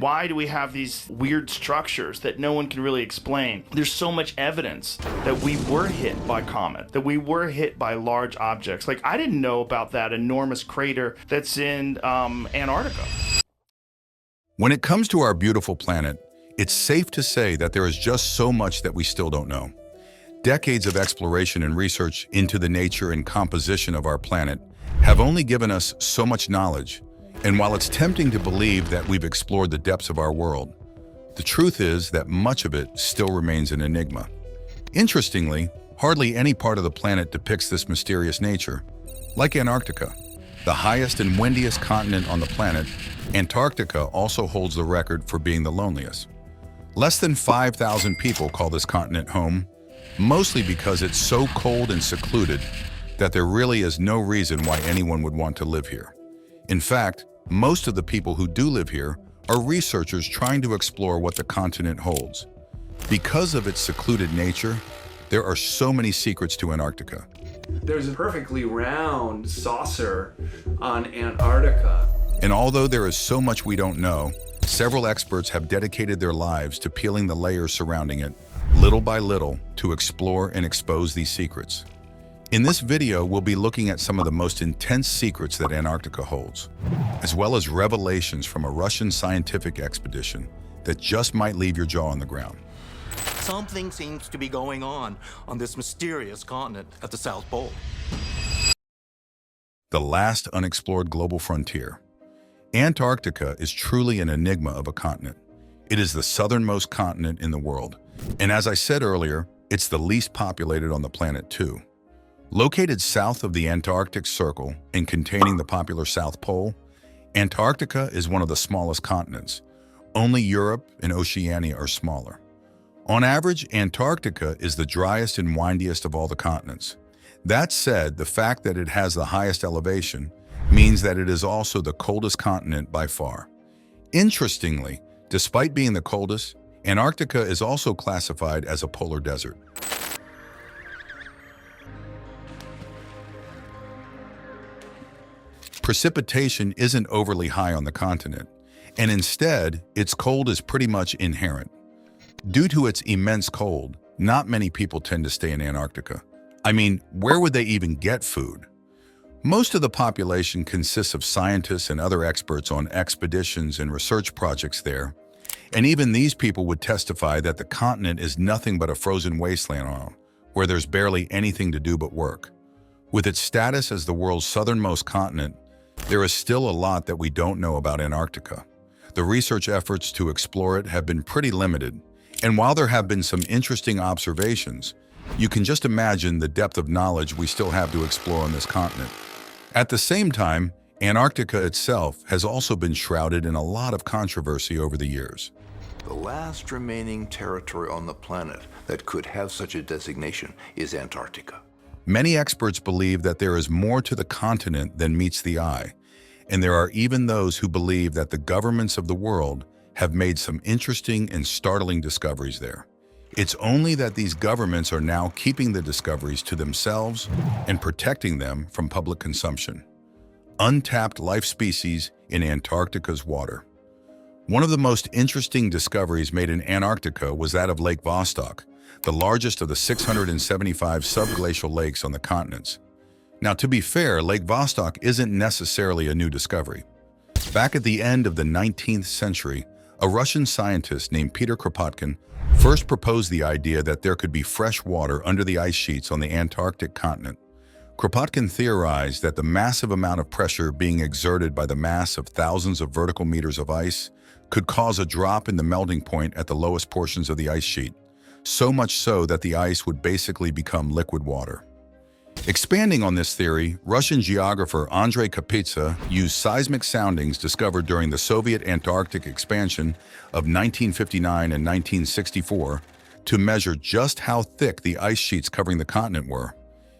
Why do we have these weird structures that no one can really explain? There's so much evidence that we were hit by comet, that we were hit by large objects. Like, I didn't know about that enormous crater that's in Antarctica. When it comes to our beautiful planet, it's safe to say that there is just so much that we still don't know. Decades of exploration and research into the nature and composition of our planet have only given us so much knowledge. And while it's tempting to believe that we've explored the depths of our world, the truth is that much of it still remains an enigma. Interestingly, hardly any part of the planet depicts this mysterious nature. Like Antarctica, the highest and windiest continent on the planet, Antarctica also holds the record for being the loneliest. Less than 5,000 people call this continent home, mostly because it's so cold and secluded that there really is no reason why anyone would want to live here. In fact, most of the people who do live here are researchers trying to explore what the continent holds. Because of its secluded nature, there are so many secrets to Antarctica. There's a perfectly round saucer on Antarctica. And although there is so much we don't know, several experts have dedicated their lives to peeling the layers surrounding it, little by little, to explore and expose these secrets. In this video, we'll be looking at some of the most intense secrets that Antarctica holds, as well as revelations from a Russian scientific expedition that just might leave your jaw on the ground. Something seems to be going on this mysterious continent at the South Pole. The last unexplored global frontier. Antarctica is truly an enigma of a continent. It is the southernmost continent in the world, and as I said earlier, it's the least populated on the planet too. Located south of the Antarctic Circle and containing the popular South Pole, Antarctica is one of the smallest continents. Only Europe and Oceania are smaller. On average, Antarctica is the driest and windiest of all the continents. That said, the fact that it has the highest elevation means that it is also the coldest continent by far. Interestingly, despite being the coldest, Antarctica is also classified as a polar desert. Precipitation isn't overly high on the continent, and instead, its cold is pretty much inherent. Due to its immense cold, not many people tend to stay in Antarctica. I mean, where would they even get food? Most of the population consists of scientists and other experts on expeditions and research projects there, and even these people would testify that the continent is nothing but a frozen wasteland where there's barely anything to do but work. With its status as the world's southernmost continent, there is still a lot that we don't know about Antarctica. The research efforts to explore it have been pretty limited, and while there have been some interesting observations, you can just imagine the depth of knowledge we still have to explore on this continent. At the same time, Antarctica itself has also been shrouded in a lot of controversy over the years. The last remaining territory on the planet that could have such a designation is Antarctica. Many experts believe that there is more to the continent than meets the eye, and there are even those who believe that the governments of the world have made some interesting and startling discoveries there. It's only that these governments are now keeping the discoveries to themselves and protecting them from public consumption. Untapped life species in Antarctica's water. One of the most interesting discoveries made in Antarctica was that of Lake Vostok, the largest of the 675 subglacial lakes on the continents. Now, to be fair, Lake Vostok isn't necessarily a new discovery. Back at the end of the 19th century, a Russian scientist named Peter Kropotkin first proposed the idea that there could be fresh water under the ice sheets on the Antarctic continent. Kropotkin theorized that the massive amount of pressure being exerted by the mass of thousands of vertical meters of ice could cause a drop in the melting point at the lowest portions of the ice sheet, so much so that the ice would basically become liquid water. Expanding on this theory, Russian geographer Andrei Kapitsa used seismic soundings discovered during the Soviet Antarctic expansion of 1959 and 1964 to measure just how thick the ice sheets covering the continent were.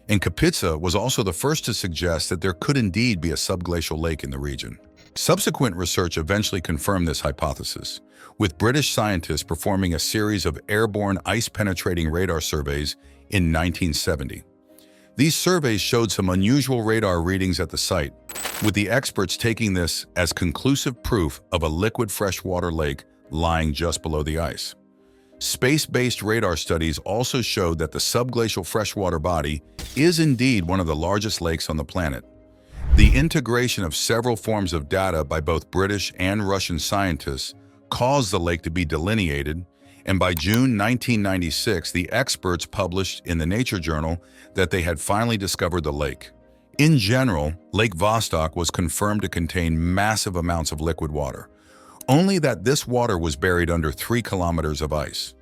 And Kapitsa was also the first to suggest that there could indeed be a subglacial lake in the region. Subsequent research eventually confirmed this hypothesis, with British scientists performing a series of airborne ice-penetrating radar surveys in 1970. These surveys showed some unusual radar readings at the site, with the experts taking this as conclusive proof of a liquid freshwater lake lying just below the ice. Space-based radar studies also showed that the subglacial freshwater body is indeed one of the largest lakes on the planet. The integration of several forms of data by both British and Russian scientists caused the lake to be delineated, and by June 1996, the experts published in the Nature journal that they had finally discovered the lake. In general, Lake Vostok was confirmed to contain massive amounts of liquid water, only that this water was buried under 3 kilometers of ice.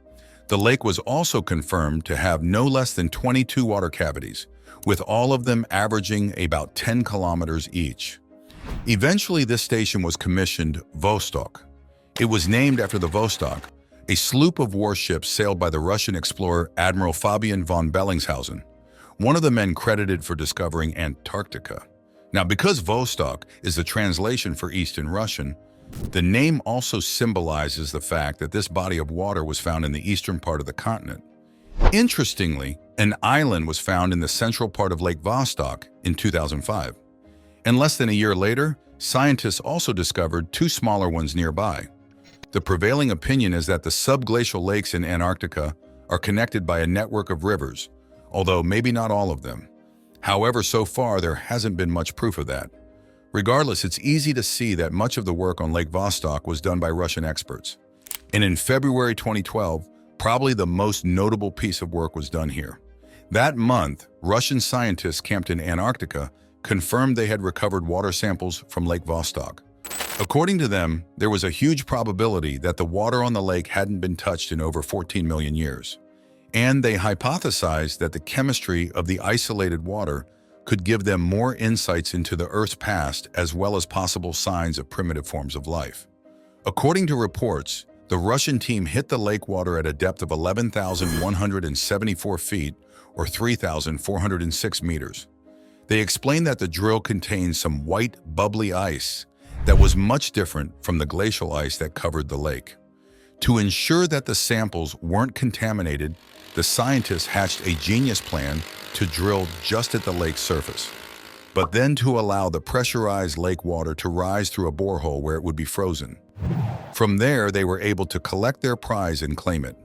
The lake was also confirmed to have no less than 22 water cavities, with all of them averaging about 10 kilometers each. Eventually, this station was commissioned Vostok. It was named after the Vostok, a sloop of warships sailed by the Russian explorer Admiral Fabian von Bellingshausen, one of the men credited for discovering Antarctica. Now, because Vostok is the translation for East in Russian, the name also symbolizes the fact that this body of water was found in the eastern part of the continent. Interestingly, an island was found in the central part of Lake Vostok in 2005. And less than a year later, scientists also discovered 2 smaller ones nearby. The prevailing opinion is that the subglacial lakes in Antarctica are connected by a network of rivers, although maybe not all of them. However, so far there hasn't been much proof of that. Regardless, it's easy to see that much of the work on Lake Vostok was done by Russian experts. And in February 2012, probably the most notable piece of work was done here. That month, Russian scientists camped in Antarctica confirmed they had recovered water samples from Lake Vostok. According to them, there was a huge probability that the water on the lake hadn't been touched in over 14 million years. And they hypothesized that the chemistry of the isolated water could give them more insights into the Earth's past as well as possible signs of primitive forms of life. According to reports, the Russian team hit the lake water at a depth of 11,174 feet or 3,406 meters. They explained that the drill contained some white, bubbly ice that was much different from the glacial ice that covered the lake. To ensure that the samples weren't contaminated, the scientists hatched a genius plan to drill just at the lake's surface, but then to allow the pressurized lake water to rise through a borehole where it would be frozen. From there, they were able to collect their prize and claim it.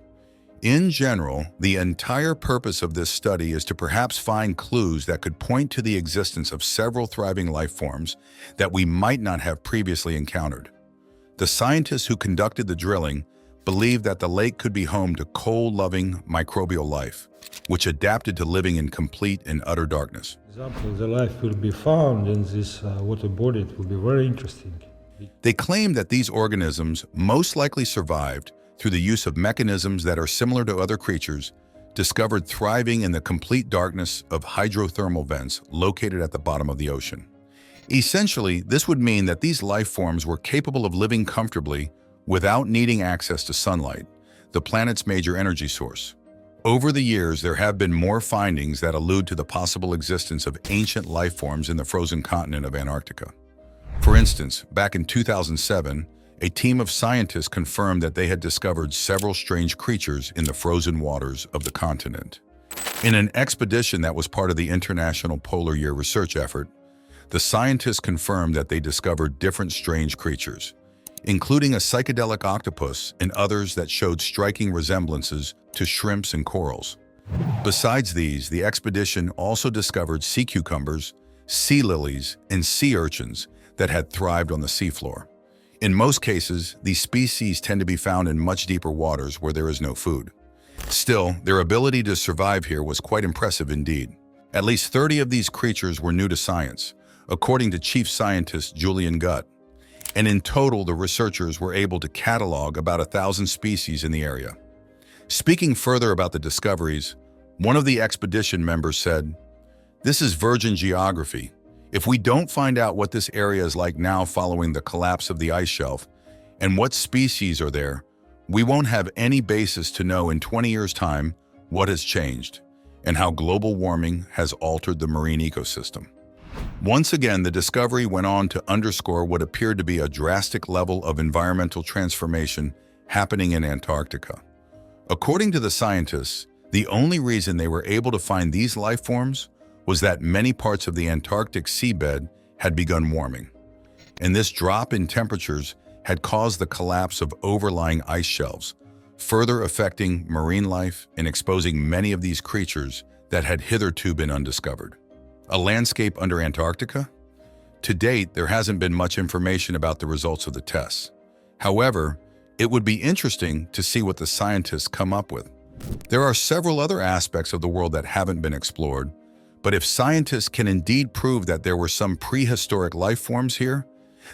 In general, the entire purpose of this study is to perhaps find clues that could point to the existence of several thriving life forms that we might not have previously encountered. The scientists who conducted the drilling believed that the lake could be home to coal-loving microbial life, which adapted to living in complete and utter darkness. For example, the life will be found in this water body. It will be very interesting. They claim that these organisms most likely survived through the use of mechanisms that are similar to other creatures discovered thriving in the complete darkness of hydrothermal vents located at the bottom of the ocean. Essentially, this would mean that these life forms were capable of living comfortably without needing access to sunlight, the planet's major energy source. Over the years, there have been more findings that allude to the possible existence of ancient life forms in the frozen continent of Antarctica. For instance, back in 2007, a team of scientists confirmed that they had discovered several strange creatures in the frozen waters of the continent. In an expedition that was part of the International Polar Year research effort, the scientists confirmed that they discovered different strange creatures, including a psychedelic octopus and others that showed striking resemblances to shrimps and corals. Besides these, the expedition also discovered sea cucumbers, sea lilies, and sea urchins that had thrived on the seafloor. In most cases, these species tend to be found in much deeper waters where there is no food. Still, their ability to survive here was quite impressive indeed. At least 30 of these creatures were new to science, according to Chief Scientist Julian Gutt. And in total, the researchers were able to catalog about 1,000 species in the area. Speaking further about the discoveries, one of the expedition members said, "This is virgin geography. If we don't find out what this area is like now following the collapse of the ice shelf and what species are there, we won't have any basis to know in 20 years' time what has changed and how global warming has altered the marine ecosystem." Once again, the discovery went on to underscore what appeared to be a drastic level of environmental transformation happening in Antarctica. According to the scientists, the only reason they were able to find these life forms was that many parts of the Antarctic seabed had begun warming, and this drop in temperatures had caused the collapse of overlying ice shelves, further affecting marine life and exposing many of these creatures that had hitherto been undiscovered. A landscape under Antarctica? To date, there hasn't been much information about the results of the tests. However, it would be interesting to see what the scientists come up with. There are several other aspects of the world that haven't been explored, but if scientists can indeed prove that there were some prehistoric life forms here,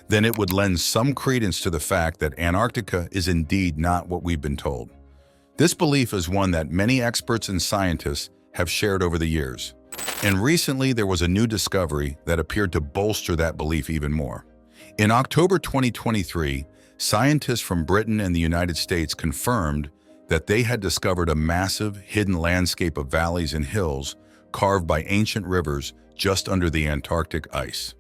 then it would lend some credence to the fact that Antarctica is indeed not what we've been told. This belief is one that many experts and scientists have shared over the years, and recently there was a new discovery that appeared to bolster that belief even more. In October 2023, scientists from Britain and the United States confirmed that they had discovered a massive, hidden landscape of valleys and hills carved by ancient rivers just under the Antarctic ice.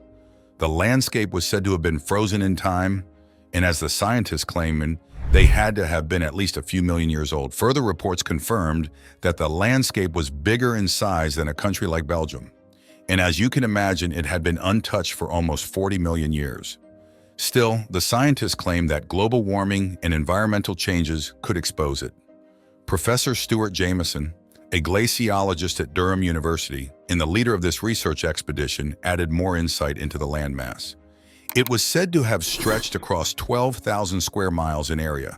The landscape was said to have been frozen in time, and as the scientists claimed, they had to have been at least a few million years old. Further reports confirmed that the landscape was bigger in size than a country like Belgium, and as you can imagine, it had been untouched for almost 40 million years. Still, the scientists claim that global warming and environmental changes could expose it. Professor Stuart Jameson, a glaciologist at Durham University and the leader of this research expedition, added more insight into the landmass. It was said to have stretched across 12,000 square miles in area,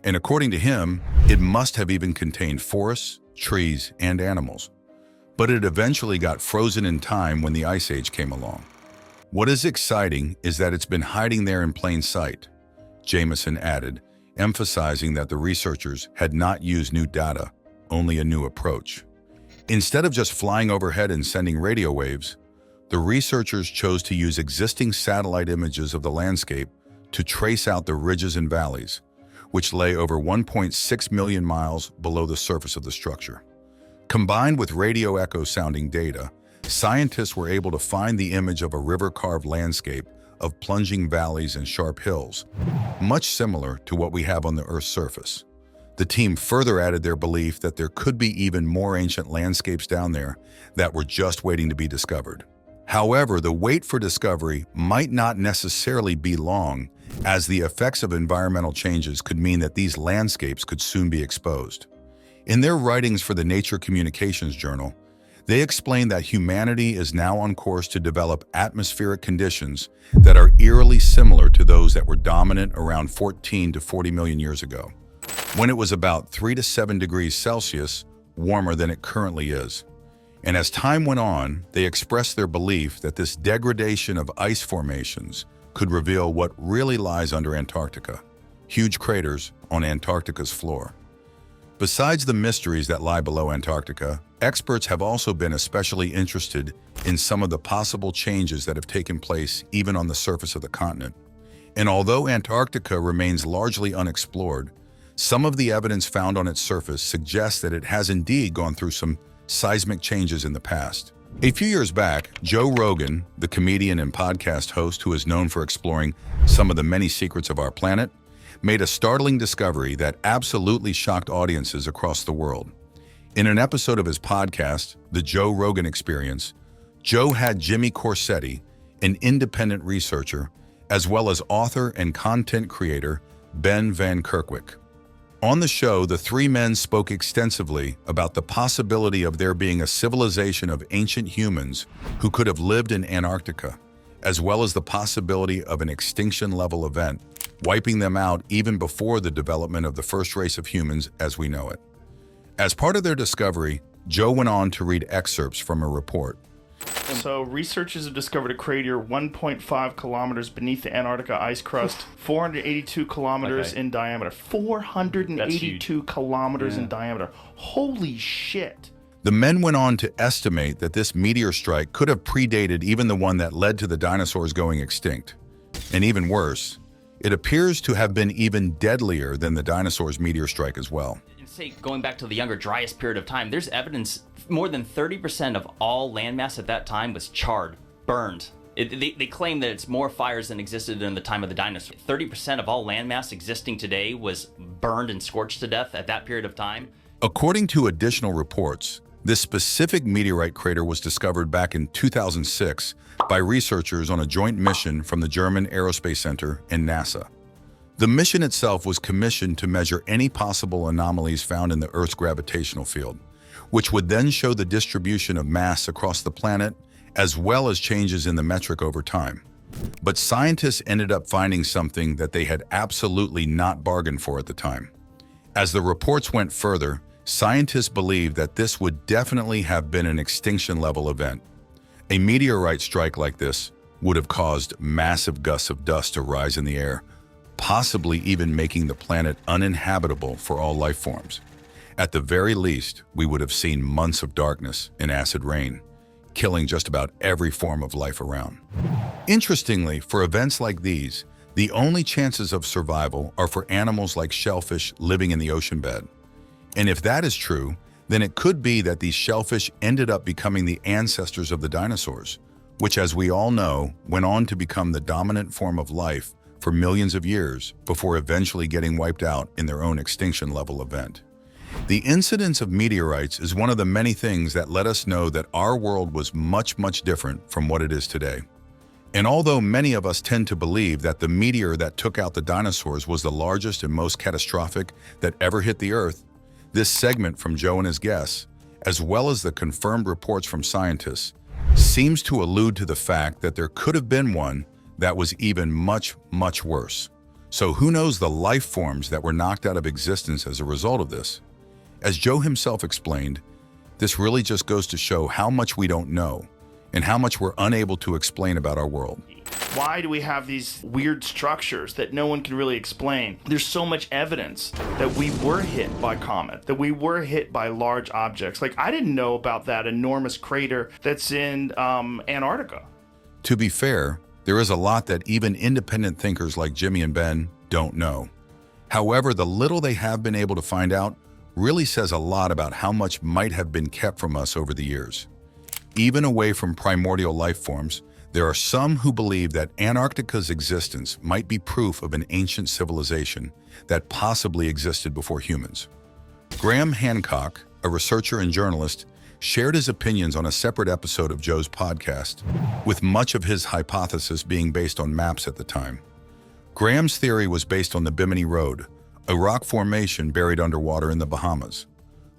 and according to him, it must have even contained forests, trees, and animals. But it eventually got frozen in time when the Ice Age came along. What is exciting is that it's been hiding there in plain sight, Jameson added, emphasizing that the researchers had not used new data, only a new approach. Instead of just flying overhead and sending radio waves, the researchers chose to use existing satellite images of the landscape to trace out the ridges and valleys, which lay over 1.6 million miles below the surface of the structure. Combined with radio echo sounding data, scientists were able to find the image of a river-carved landscape of plunging valleys and sharp hills, much similar to what we have on the Earth's surface. The team further added their belief that there could be even more ancient landscapes down there that were just waiting to be discovered. However, the wait for discovery might not necessarily be long, as the effects of environmental changes could mean that these landscapes could soon be exposed. In their writings for the Nature Communications Journal, they explain that humanity is now on course to develop atmospheric conditions that are eerily similar to those that were dominant around 14 to 40 million years ago, when it was about 3 to 7 degrees Celsius warmer than it currently is. And as time went on, they expressed their belief that this degradation of ice formations could reveal what really lies under Antarctica, huge craters on Antarctica's floor. Besides the mysteries that lie below Antarctica, experts have also been especially interested in some of the possible changes that have taken place even on the surface of the continent. And although Antarctica remains largely unexplored, some of the evidence found on its surface suggests that it has indeed gone through some seismic changes in the past. A few years back, Joe Rogan, the comedian and podcast host who is known for exploring some of the many secrets of our planet, made a startling discovery that absolutely shocked audiences across the world. In an episode of his podcast, The Joe Rogan Experience, Joe had Jimmy Corsetti, an independent researcher, as well as author and content creator Ben Van Kerkwyk. On the show, the three men spoke extensively about the possibility of there being a civilization of ancient humans who could have lived in Antarctica, as well as the possibility of an extinction-level event, wiping them out even before the development of the first race of humans as we know it. As part of their discovery, Joe went on to read excerpts from a report. So researchers have discovered a crater 1.5 kilometers beneath the Antarctica ice crust, 482 kilometers in diameter. 482 kilometers in diameter. Holy shit. The men went on to estimate that this meteor strike could have predated even the one that led to the dinosaurs going extinct. And even worse, it appears to have been even deadlier than the dinosaurs' meteor strike as well. Say, going back to the younger, driest period of time, there's evidence more than 30% of all landmass at that time was charred, burned. They claim that it's more fires than existed in the time of the dinosaurs. 30% of all landmass existing today was burned and scorched to death at that period of time. According to additional reports, This specific meteorite crater was discovered back in 2006 by researchers on a joint mission from the German Aerospace Center and NASA. The mission itself was commissioned to measure any possible anomalies found in the Earth's gravitational field, which would then show the distribution of mass across the planet as well as changes in the metric over time. But scientists ended up finding something that they had absolutely not bargained for at the time. As the reports went further, scientists believed that this would definitely have been an extinction-level event. A meteorite strike like this would have caused massive gusts of dust to rise in the air, possibly even making the planet uninhabitable for all life forms. At the very least, we would have seen months of darkness and acid rain, killing just about every form of life around. Interestingly, for events like these, the only chances of survival are for animals like shellfish living in the ocean bed. And if that is true, then it could be that these shellfish ended up becoming the ancestors of the dinosaurs, which, as we all know, went on to become the dominant form of life for millions of years before eventually getting wiped out in their own extinction-level event. The incidence of meteorites is one of the many things that let us know that our world was much, much different from what it is today. And although many of us tend to believe that the meteor that took out the dinosaurs was the largest and most catastrophic that ever hit the Earth, this segment from Joe and his guests, as well as the confirmed reports from scientists, seems to allude to the fact that there could have been one that was even much, much worse. So who knows the life forms that were knocked out of existence as a result of this? As Joe himself explained, this really just goes to show how much we don't know and how much we're unable to explain about our world. Why do we have these weird structures that no one can really explain? There's so much evidence that we were hit by comet, that we were hit by large objects. Like, I didn't know about that enormous crater that's in Antarctica. To be fair, there is a lot that even independent thinkers like Jimmy and Ben don't know. However, the little they have been able to find out really says a lot about how much might have been kept from us over the years. Even away from primordial life forms, there are some who believe that Antarctica's existence might be proof of an ancient civilization that possibly existed before humans. Graham Hancock, a researcher and journalist, shared his opinions on a separate episode of Joe's podcast, with much of his hypothesis being based on maps at the time. Graham's theory was based on the Bimini Road, a rock formation buried underwater in the Bahamas.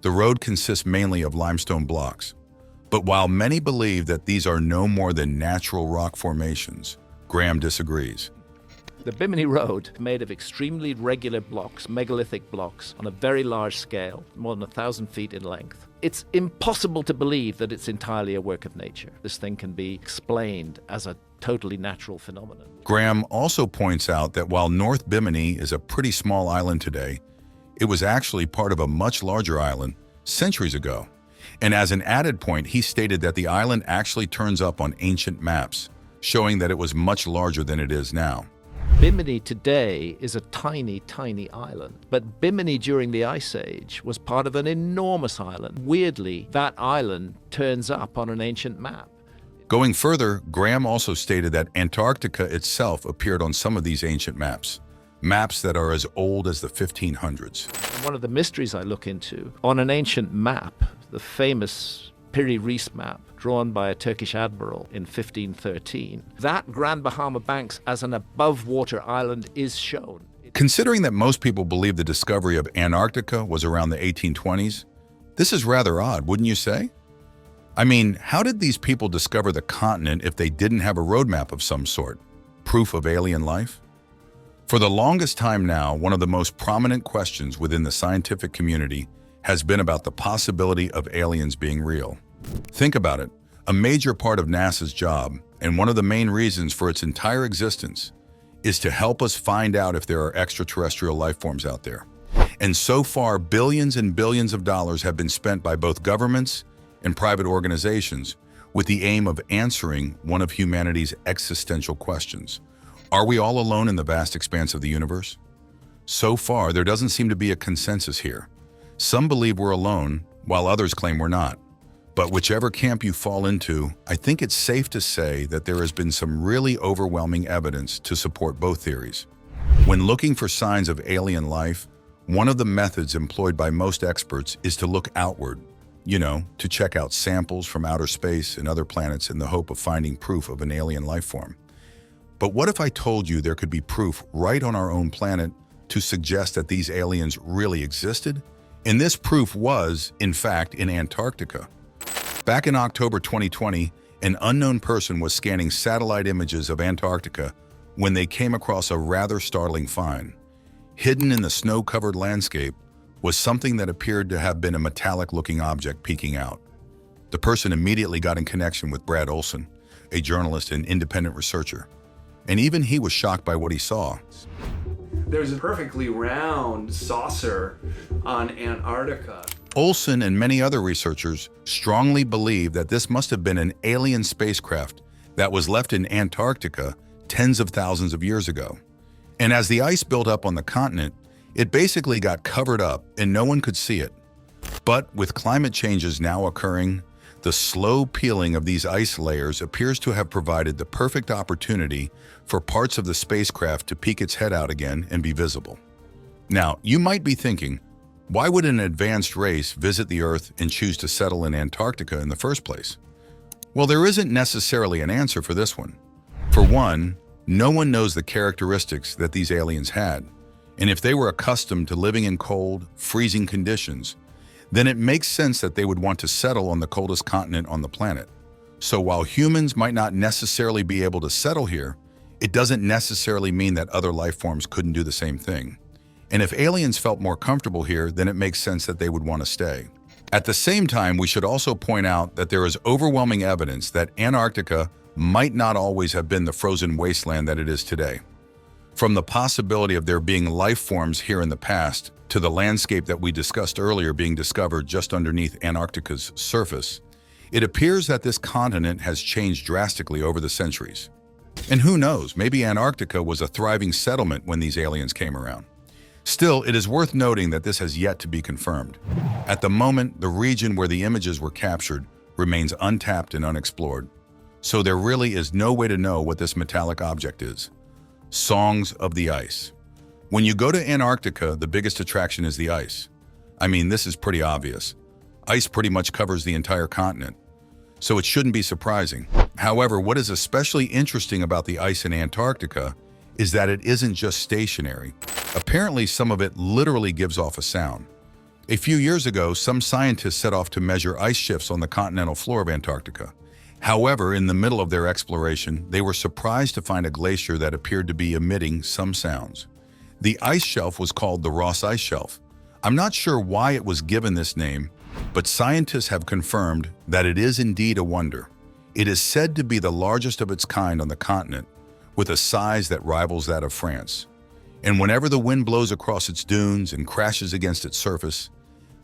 The road consists mainly of limestone blocks. But while many believe that these are no more than natural rock formations, Graham disagrees. The Bimini Road, made of extremely regular blocks, megalithic blocks, on a very large scale, more than 1,000 feet in length. It's impossible to believe that it's entirely a work of nature. This thing can be explained as a totally natural phenomenon. Graham also points out that while North Bimini is a pretty small island today, it was actually part of a much larger island centuries ago. And as an added point, he stated that the island actually turns up on ancient maps, showing that it was much larger than it is now. Bimini today is a tiny, tiny island, but Bimini during the Ice Age was part of an enormous island. Weirdly, that island turns up on an ancient map. Going further, Graham also stated that Antarctica itself appeared on some of these ancient maps that are as old as the 1500s. And one of the mysteries I look into, on an ancient map, the famous Piri Reis map, drawn by a Turkish admiral in 1513, that Grand Bahama Banks as an above-water island is shown. Considering that most people believe the discovery of Antarctica was around the 1820s, this is rather odd, wouldn't you say? I mean, how did these people discover the continent if they didn't have a roadmap of some sort? Proof of alien life? For the longest time now, one of the most prominent questions within the scientific community has been about the possibility of aliens being real. Think about it. A major part of NASA's job, and one of the main reasons for its entire existence, is to help us find out if there are extraterrestrial life forms out there. And so far, billions and billions of dollars have been spent by both governments and private organizations with the aim of answering one of humanity's existential questions. Are we all alone in the vast expanse of the universe? So far, there doesn't seem to be a consensus here. Some believe we're alone, while others claim we're not. But whichever camp you fall into, I think it's safe to say that there has been some really overwhelming evidence to support both theories. When looking for signs of alien life, one of the methods employed by most experts is to look outward, You know, to check out samples from outer space and other planets in the hope of finding proof of an alien life form. But what if I told you there could be proof right on our own planet to suggest that these aliens really existed? And this proof was, in fact, in Antarctica. Back in October 2020, an unknown person was scanning satellite images of Antarctica when they came across a rather startling find. Hidden in the snow-covered landscape was something that appeared to have been a metallic-looking object peeking out. The person immediately got in connection with Brad Olson, a journalist and independent researcher, and even he was shocked by what he saw. There's a perfectly round saucer on Antarctica. Olson and many other researchers strongly believe that this must have been an alien spacecraft that was left in Antarctica tens of thousands of years ago. And as the ice built up on the continent, it basically got covered up and no one could see it. But with climate changes now occurring, the slow peeling of these ice layers appears to have provided the perfect opportunity for parts of the spacecraft to peek its head out again and be visible. Now, you might be thinking, why would an advanced race visit the Earth and choose to settle in Antarctica in the first place? Well, there isn't necessarily an answer for this one. For one, no one knows the characteristics that these aliens had, and if they were accustomed to living in cold, freezing conditions, then it makes sense that they would want to settle on the coldest continent on the planet. So while humans might not necessarily be able to settle here, it doesn't necessarily mean that other life forms couldn't do the same thing. And if aliens felt more comfortable here, then it makes sense that they would want to stay. At the same time, we should also point out that there is overwhelming evidence that Antarctica might not always have been the frozen wasteland that it is today. From the possibility of there being life forms here in the past, to the landscape that we discussed earlier being discovered just underneath Antarctica's surface, it appears that this continent has changed drastically over the centuries. And who knows, maybe Antarctica was a thriving settlement when these aliens came around. Still, it is worth noting that this has yet to be confirmed. At the moment, the region where the images were captured remains untapped and unexplored. So there really is no way to know what this metallic object is. Songs of the ice. When you go to Antarctica, the biggest attraction is the ice. I mean, this is pretty obvious. Ice pretty much covers the entire continent, so it shouldn't be surprising. However, what is especially interesting about the ice in Antarctica is that it isn't just stationary. Apparently, some of it literally gives off a sound. A few years ago, some scientists set off to measure ice shifts on the continental floor of Antarctica. However, in the middle of their exploration, they were surprised to find a glacier that appeared to be emitting some sounds. The ice shelf was called the Ross Ice Shelf. I'm not sure why it was given this name, but scientists have confirmed that it is indeed a wonder. It is said to be the largest of its kind on the continent, with a size that rivals that of France. And whenever the wind blows across its dunes and crashes against its surface,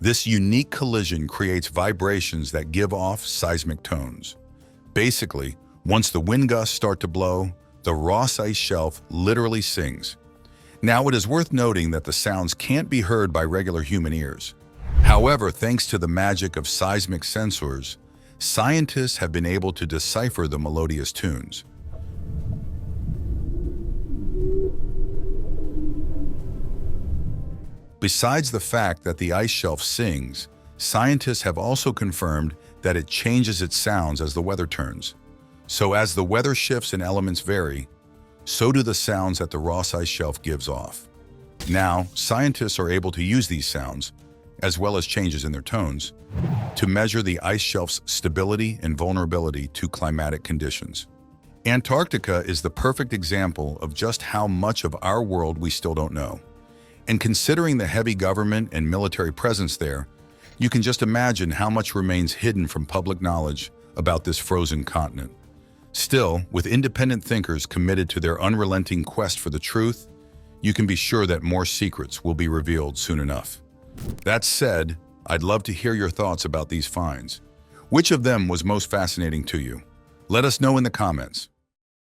this unique collision creates vibrations that give off seismic tones. Basically, once the wind gusts start to blow, the Ross Ice Shelf literally sings. Now, it is worth noting that the sounds can't be heard by regular human ears. However, thanks to the magic of seismic sensors, scientists have been able to decipher the melodious tunes. Besides the fact that the ice shelf sings, scientists have also confirmed that it changes its sounds as the weather turns. So as the weather shifts and elements vary, so do the sounds that the Ross Ice Shelf gives off. Now, scientists are able to use these sounds, as well as changes in their tones, to measure the ice shelf's stability and vulnerability to climatic conditions. Antarctica is the perfect example of just how much of our world we still don't know. And considering the heavy government and military presence there, you can just imagine how much remains hidden from public knowledge about this frozen continent. Still, with independent thinkers committed to their unrelenting quest for the truth, you can be sure that more secrets will be revealed soon enough. That said, I'd love to hear your thoughts about these finds. Which of them was most fascinating to you? Let us know in the comments.